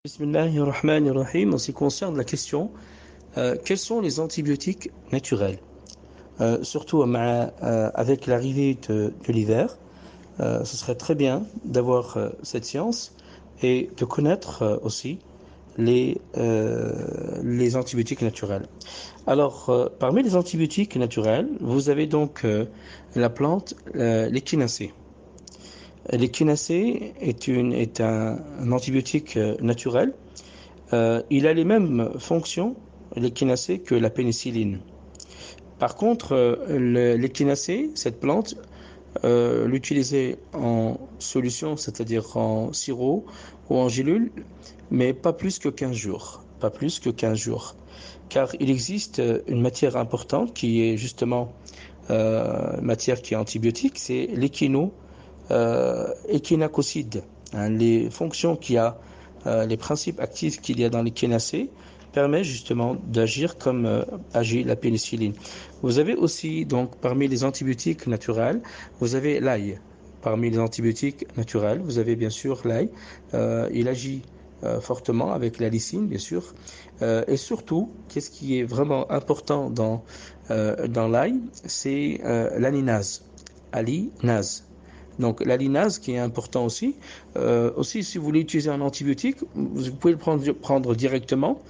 Bismillahirrahmanirrahim. En ce qui concerne la question, quels sont les antibiotiques naturels? Surtout avec l'arrivée de l'hiver, ce serait très bien d'avoir cette science et de connaître aussi les antibiotiques naturels. Alors, parmi les antibiotiques naturels, vous avez donc la plante l'échinacée. L'échinacée est un antibiotique naturel. Il a les mêmes fonctions, l'échinacée, que la pénicilline. Par contre, l'échinacée, cette plante, l'utiliser en solution, c'est-à-dire en sirop ou en gélule, mais pas plus que 15 jours. Pas plus que 15 jours. Car il existe une matière importante qui est justement matière qui est antibiotique, c'est échinacocide. Hein, les fonctions qu'il y a, les principes actifs qu'il y a dans l'échinacée permettent justement d'agir comme agit la pénicilline. Vous avez aussi, donc, parmi les antibiotiques naturels, vous avez l'ail. Parmi les antibiotiques naturels, vous avez bien sûr l'ail. Il agit fortement avec la lysine, bien sûr. Et surtout, qu'est-ce qui est vraiment important dans l'ail, c'est l'alinase. Alinase. Donc l'alinase qui est important aussi. Aussi, si vous voulez utiliser un antibiotique, vous pouvez le prendre directement,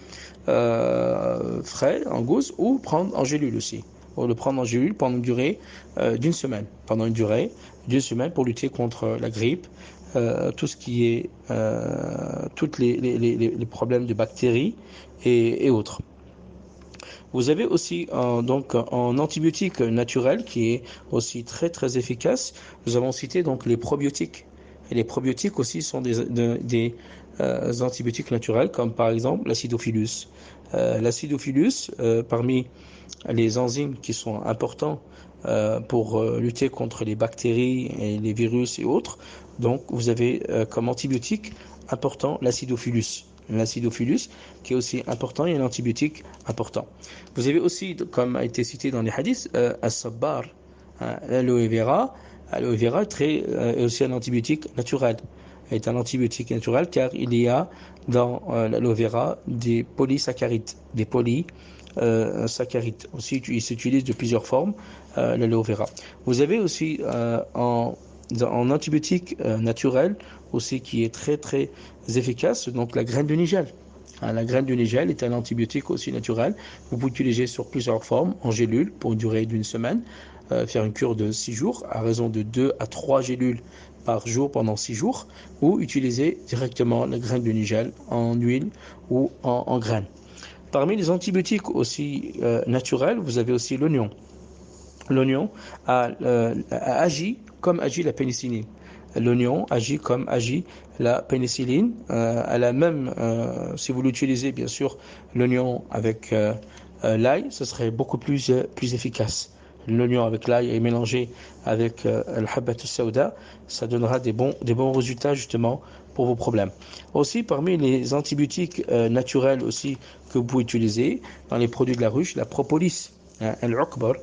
frais, en gousse, ou prendre en gélule aussi. Ou le prendre en gélule pendant une durée d'une semaine. Pendant une durée d'une semaine pour lutter contre la grippe, tout ce qui est, tous les problèmes de bactéries et autres. Vous avez aussi donc un antibiotique naturel qui est aussi très très efficace. Nous avons cité donc les probiotiques. Et les probiotiques aussi sont des antibiotiques naturels, comme par exemple l'acidophilus. L'acidophilus, parmi les enzymes qui sont importants pour lutter contre les bactéries et les virus et autres, donc vous avez comme antibiotique important l'acidophilus. L'acidophilus qui est aussi important et un antibiotique important. Vous avez aussi, comme a été cité dans les hadiths, as-sabbar, l'aloe vera. L'aloe vera est aussi un antibiotique naturel. Est un antibiotique naturel car il y a dans l'aloe vera des polysaccharides, des polysaccharides. Aussi, il s'utilise de plusieurs formes, l'aloe vera. Vous avez aussi en antibiotique naturel aussi qui est très très efficace, donc la graine de nigel. La graine de nigel est un antibiotique aussi naturel. Vous pouvez l'utiliser sur plusieurs formes, en gélule pour une durée d'une semaine, faire une cure de 6 jours, à raison de 2 à 3 gélules par jour pendant 6 jours, ou utiliser directement la graine de nigel en huile ou en graines. Parmi les antibiotiques aussi naturels, vous avez aussi l'oignon. L'oignon agit comme agit la pénicilline. L'oignon agit comme agit la pénicilline. Elle a même, si vous l'utilisez bien sûr, l'oignon avec l'ail, ce serait beaucoup plus efficace. L'oignon avec l'ail est mélangé avec al-habbat al-sauda, ça donnera des bons résultats justement pour vos problèmes. Aussi, parmi les antibiotiques naturels aussi que vous pouvez utiliser dans les produits de la ruche, la propolis, al-ukbar,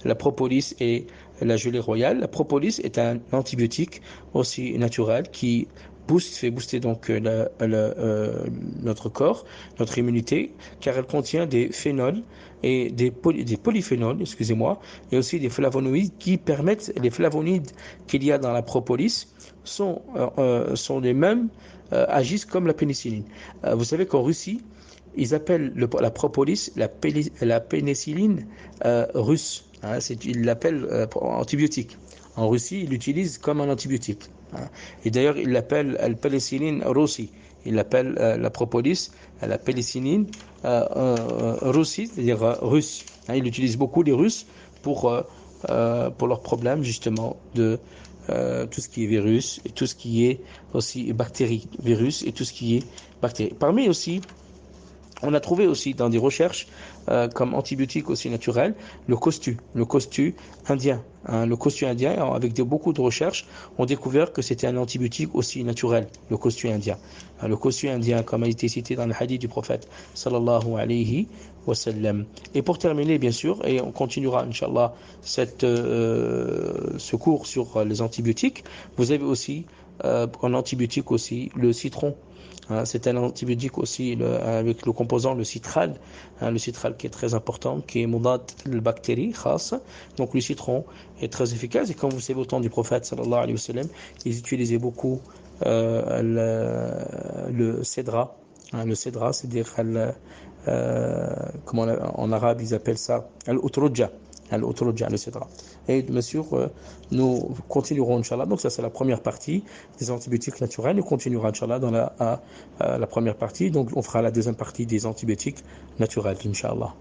la propolis et la gelée royale. La propolis est un antibiotique aussi naturel qui fait booster donc notre corps, notre immunité, car elle contient des phénols et des polyphénols, excusez-moi, et aussi des flavonoïdes qui permettent, les flavonoïdes qu'il y a dans la propolis sont les mêmes, agissent comme la pénicilline. Vous savez qu'en Russie, ils appellent la propolis la pénicilline russe. Hein, ils l'appellent antibiotique. En Russie, ils l'utilisent comme un antibiotique. Hein. Et d'ailleurs, ils l'appellent la pénicilline russie. Ils l'appellent la propolis la pénicilline russie, c'est-à-dire russe. Hein, ils l'utilisent beaucoup, les Russes, pour leurs problèmes, justement, de tout ce qui est virus et tout ce qui est aussi bactéries. Virus et tout ce qui est bactéries. Parmi aussi, on a trouvé aussi dans des recherches comme antibiotique aussi naturel le costu indien. Hein, le costu indien, avec beaucoup de recherches, ont découvert que c'était un antibiotique aussi naturel, le costu indien. Hein, le costu indien, comme a été cité dans le hadith du prophète sallallahu alayhi wa sallam. Et pour terminer, bien sûr, et on continuera, Inch'Allah, ce cours sur les antibiotiques, vous avez aussi, en antibiotique aussi, le citron. C'est un antibiotique aussi avec le composant le citral, le citral qui est très important, qui est mudad al-bactérie, khas. Donc le citron est très efficace. Et comme vous savez, au temps du prophète sallallahu alayhi wa sallam, ils utilisaient beaucoup le cédra. Le cédra, c'est-à-dire comment en arabe ils appellent ça al-utrudja. Al-utrudja, le cédra. Et bien sûr, nous continuerons, Inch'Allah. Donc ça, c'est la première partie des antibiotiques naturels. Nous continuerons, Inch'Allah, dans la première partie. Donc on fera la deuxième partie des antibiotiques naturels, Inch'Allah.